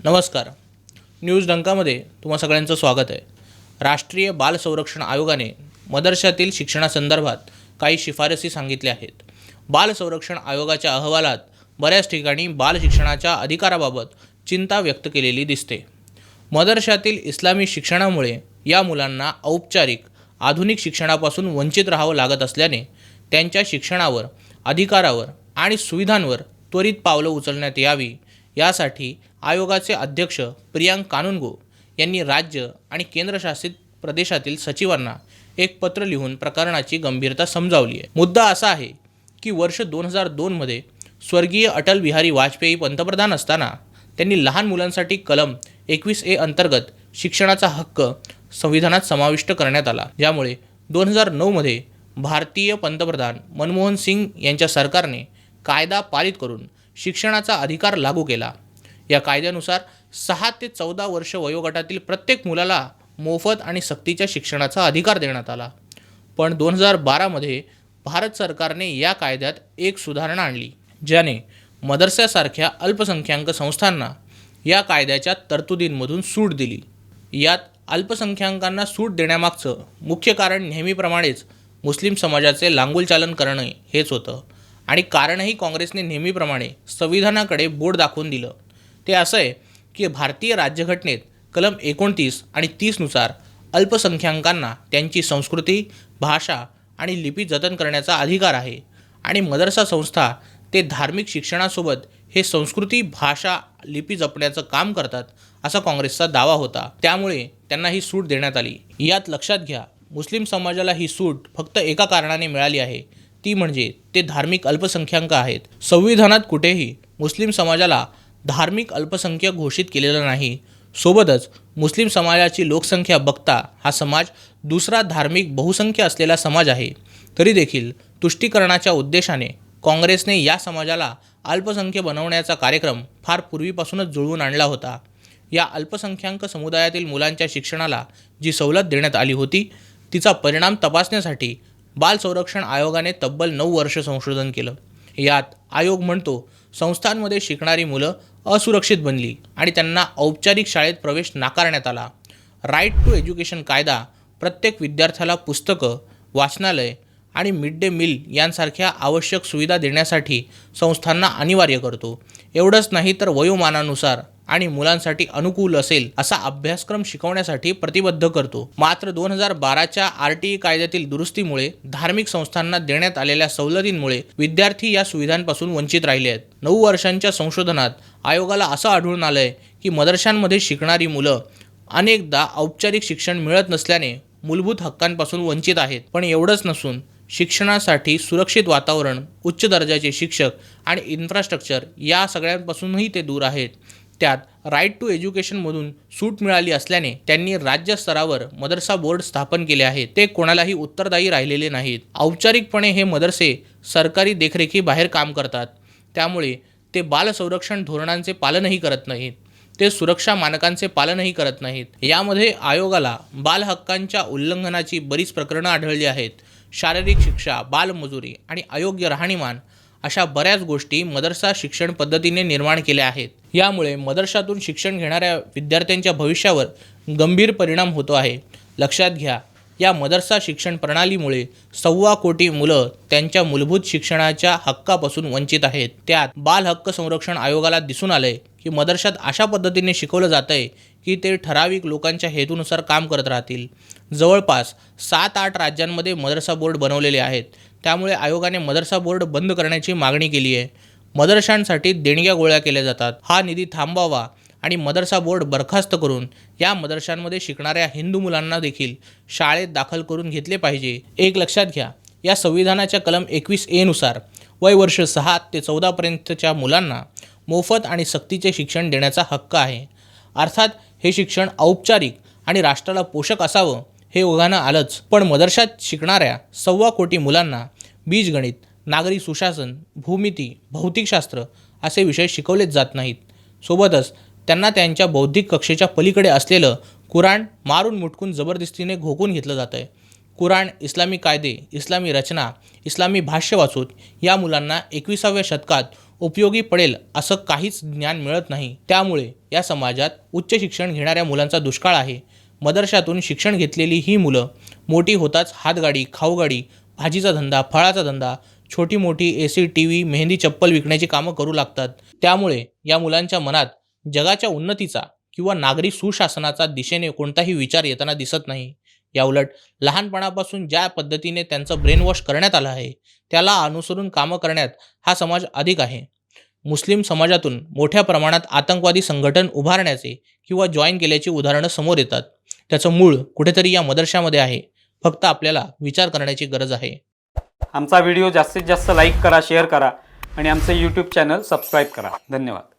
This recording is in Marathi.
नमस्कार. न्यूज डंकामध्ये तुम्हा सगळ्यांचं स्वागत आहे. राष्ट्रीय बाल संरक्षण आयोगाने मदरशातील शिक्षणासंदर्भात काही शिफारसी सांगितल्या आहेत. बाल संरक्षण आयोगाच्या अहवालात बऱ्याच ठिकाणी बाल शिक्षणाच्या अधिकाराबाबत चिंता व्यक्त केलेली दिसते. मदरशातील इस्लामी शिक्षणामुळे या मुलांना औपचारिक आधुनिक शिक्षणापासून वंचित राहावं लागत असल्याने त्यांच्या शिक्षणावर, अधिकारावर आणि सुविधांवर त्वरित पावलं उचलण्यात यावी यासाठी आयोगाचे अध्यक्ष प्रियांक कानुनगो यांनी राज्य आणि केंद्रशासित प्रदेशातील सचिवांना एक पत्र लिहून प्रकरणाची गंभीरता समजावली आहे. मुद्दा असा आहे की वर्ष 2002 मध्ये स्वर्गीय अटल बिहारी वाजपेयी पंतप्रधान असताना त्यांनी लहान मुलांसाठी कलम 21A अंतर्गत शिक्षणाचा हक्क संविधानात समाविष्ट करण्यात आला, ज्यामुळे 2009 मध्ये भारतीय पंतप्रधान मनमोहन सिंग यांच्या सरकारने कायदा पारित करून शिक्षणाचा अधिकार लागू केला. या कायद्यानुसार 6 ते 14 वर्ष वयोगटातील प्रत्येक मुलाला मोफत आणि सक्तीच्या शिक्षणाचा अधिकार देण्यात आला. पण 2012 मध्ये भारत सरकारने या कायद्यात एक सुधारणा आणली, ज्याने मदरशासारख्या अल्पसंख्याक संस्थांना या कायद्याच्या तरतुदींमधून सूट दिली. यात अल्पसंख्याकांना सूट देण्यामागचं मुख्य कारण नेहमीप्रमाणेच मुस्लिम समाजाचे लांगुलचालन करणे हेच होतं. आणि कारणही काँग्रेसने नेहमीप्रमाणे संविधानाकडे बोट दाखवून दिलं. ते असं आहे की भारतीय राज्यघटनेत कलम 29 आणि 30 नुसार अल्पसंख्याकांना त्यांची संस्कृती, भाषा आणि लिपी जतन करण्याचा अधिकार आहे आणि मदरसा संस्था ते धार्मिक शिक्षणासोबत हे संस्कृती, भाषा, लिपी जपण्याचं काम करतात असा काँग्रेसचा दावा होता. त्यामुळे त्यांना ही सूट देण्यात आली. यात लक्षात घ्या, मुस्लिम समाजाला ही सूट फक्त एका कारणाने मिळाली आहे, ती म्हणजे ते धार्मिक अल्पसंख्याक आहेत. संविधानात कुठेही मुस्लिम समाजाला धार्मिक अल्पसंख्याक घोषित केलेलं नाही. सोबतच मुस्लिम समाजाची लोकसंख्या बघता हा समाज दुसरा धार्मिक बहुसंख्य असलेला समाज आहे. तरी देखील तुष्टीकरणाच्या उद्देशाने काँग्रेसने या समाजाला अल्पसंख्य बनवण्याचा कार्यक्रम फार पूर्वीपासूनच जुळवून आणला होता. या अल्पसंख्याक समुदायातील मुलांच्या शिक्षणाला जी सवलत देण्यात आली होती, तिचा परिणाम तपासण्यासाठी बाल संरक्षण आयोगाने तब्बल 9 वर्ष संशोधन केलं. यात आयोग म्हणतो, संस्थांमध्ये शिकणारी मुलं असुरक्षित बनली आणि त्यांना औपचारिक शाळेत प्रवेश नाकारण्यात आला. राईट टू एज्युकेशन कायदा प्रत्येक विद्यार्थ्याला पुस्तकं, वाचनालय आणि मिड डे मील यांसारख्या आवश्यक सुविधा देण्यासाठी संस्थांना अनिवार्य करतो. एवढंच नाही तर वयोमानानुसार आणि मुलांसाठी अनुकूल असेल असा अभ्यासक्रम शिकवण्यासाठी प्रतिबद्ध करतो. मात्र 2012च्या RTE कायद्यातील दुरुस्तीमुळे धार्मिक संस्थांना देण्यात आलेल्या सवलतींमुळे विद्यार्थी या सुविधांपासून वंचित राहिले आहेत. 9 वर्षांच्या संशोधनात आयोगाला असं आढळून आलंय की मदरशांमध्ये शिकणारी मुलं अनेकदा औपचारिक शिक्षण मिळत नसल्याने मूलभूत हक्कांपासून वंचित आहेत. पण एवढंच नसून शिक्षणासाठी सुरक्षित वातावरण, उच्च दर्जाचे शिक्षक आणि इन्फ्रास्ट्रक्चर या सगळ्यांपासूनही ते दूर आहेत. त्यात राईट टू एज्युकेशनमधून सूट मिळाली असल्याने त्यांनी राज्य स्तरावर मदरसा बोर्ड स्थापन केले आहेत. ते कोणालाही उत्तरदायी राहिलेले नाहीत. औपचारिकपणे हे मदरसे सरकारी देखरेखीबाहेर काम करतात. त्यामुळे ते बाल संरक्षण धोरणांचे पालनही करत नाहीत. ते सुरक्षा मानकांचे पालनही करत नाहीत. यामध्ये आयोगाला बाल हक्कांच्या उल्लंघनाची बरीच प्रकरणं आढळली आहेत. शारीरिक शिक्षा, बालमजुरी आणि अयोग्य राहणीमान अशा बऱ्याच गोष्टी मदरसा शिक्षण पद्धतीने निर्माण केल्या आहेत. यामुळे मदरशातून शिक्षण घेणाऱ्या विद्यार्थ्यांच्या भविष्यावर गंभीर परिणाम होतो आहे. लक्षात घ्या, या मदरसा शिक्षण प्रणालीमुळे 1.25 कोटी मुलं त्यांच्या मूलभूत शिक्षणाच्या हक्कापासून वंचित आहेत. त्यात बाल हक्क संरक्षण आयोगाला दिसून आलंय की मदरशात अशा पद्धतीने शिकवलं जातंय की ते ठराविक लोकांच्या हेतूनुसार काम करत राहतील. जवळपास 7-8 राज्यांमध्ये मदरसा बोर्ड बनवलेले आहेत. त्यामुळे आयोगाने मदरसा बोर्ड बंद करण्याची मागणी केली आहे. मदरशांसाठी देणग्या गोळा केल्या जातात. हा निधी थांबवावा आणि मदरसा बोर्ड बरखास्त करून या मदरशांमध्ये शिकणाऱ्या हिंदू मुलांना देखील शाळेत दाखल करून घेतले पाहिजे. एक लक्षात घ्या, या संविधानाच्या कलम 21A नुसार वय वर्ष 6 ते 14 पर्यंतच्या मुलांना मोफत आणि सक्तीचे शिक्षण देण्याचा हक्क आहे. अर्थात हे शिक्षण औपचारिक आणि राष्ट्राला पोषक असावं हे ओघानं आलंच. पण मदरशात शिकणाऱ्या 1.25 कोटी मुलांना बीजगणित, नागरी सुशासन, भूमिती, भौतिकशास्त्र असे विषय शिकवलेच जात नाहीत. सोबतच त्यांना त्यांच्या बौद्धिक कक्षेच्या पलीकडे असलेलं कुराण मारून मुटकून जबरदस्तीने घोकून घेतलं जातं आहे. कुराण, इस्लामी कायदे, इस्लामी रचना, इस्लामी भाष्य वाचून या मुलांना 21व्या शतकात उपयोगी पडेल असं काहीच ज्ञान मिळत नाही. त्यामुळे या समाजात उच्च शिक्षण घेणाऱ्या मुलांचा दुष्काळ आहे. मदरशातून शिक्षण घेतलेली ही मुलं मोठी होताच हातगाडी, खाऊगाडी, भाजीचा धंदा, फळाचा धंदा, छोटी मोठी AC, TV, मेहंदी, चप्पल विकण्याची कामं करू लागतात. त्यामुळे या मुलांच्या मनात जगाच्या उन्नतीचा किंवा नागरी सुशासनाचा दिशेने कोणताही विचार येताना दिसत नाही. याउलट लहानपणापासून ज्या पद्धतीने त्यांचं ब्रेन वॉश करण्यात आलं आहे, त्याला अनुसरून कामं करण्यात हा समाज अधिक आहे. मुस्लिम समाजातून मोठ्या प्रमाणात आतंकवादी संघटन उभारण्याचे किंवा जॉईन केल्याची उदाहरणं समोर येतात. त्याचं मूळ कुठेतरी या मदरशामध्ये आहे. फक्त आपल्याला विचार करण्याची गरज आहे. आमचा व्हिडिओ जास्तीत जास्त लाईक करा, शेअर करा आणि आमचं यूट्यूब चॅनल सबस्क्राईब करा. धन्यवाद.